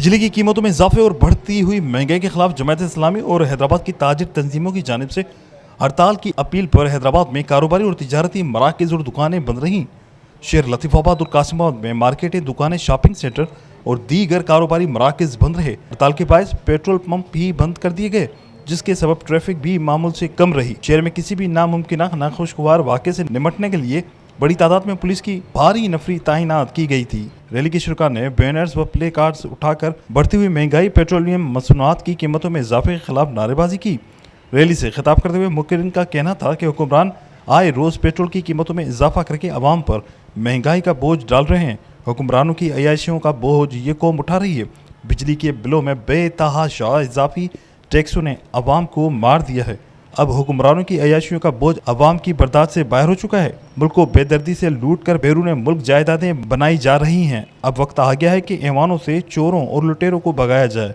बिजली की कीमतों में इजाफे और बढ़ती हुई महंगाई के खिलाफ जमात इस्लामी और हैदराबाद की ताजिर तंजीमों की जानिब से हड़ताल की अपील पर हैदराबाद में कारोबारी और तिजारती मराकज़ और दुकानें बंद रहीं। शेर लतीफ़ाबाद और कासिमाबाद में मार्केटें, दुकानें, शॉपिंग सेंटर और दीगर कारोबारी मराकज़ बंद रहे। हड़ताल के बायस पेट्रोल पंप भी बंद कर दिए गए, जिसके सबब ट्रैफिक भी मामूल से कम रही। शहर में किसी भी नामुमकिन नाखुशगवार वाक़े से निपटने के लिए बड़ी तादाद में पुलिस की भारी नफरी तैनात की गई थी। रैली के शुरा ने बैनर्स व प्ले कार्ड्स उठाकर बढ़ती हुई महंगाई, पेट्रोलियम मसनूआत की कीमतों में इजाफे के खिलाफ नारेबाजी की। रैली से खिताब करते हुए मुकर्रिन का कहना था कि हुक्मरान आए रोज़ पेट्रोल की कीमतों में इजाफा करके अवाम पर महंगाई का बोझ डाल रहे हैं। हुक्मरानों की अयाशियों का बोझ ये कौम उठा रही है। बिजली के बिलों में बेतहाशा इजाफी टैक्सों ने अवाम को मार दिया है। अब हुक्मरानों की अयाशियों का बोझ अवाम की बर्दाश्त से बाहर हो चुका है। मुल्क को बेदर्दी से लूट कर बैरून मुल्क जायदादें बनाई जा रही हैं। अब वक्त आ गया है कि ऐवानों से चोरों और लुटेरों को भगाया जाए।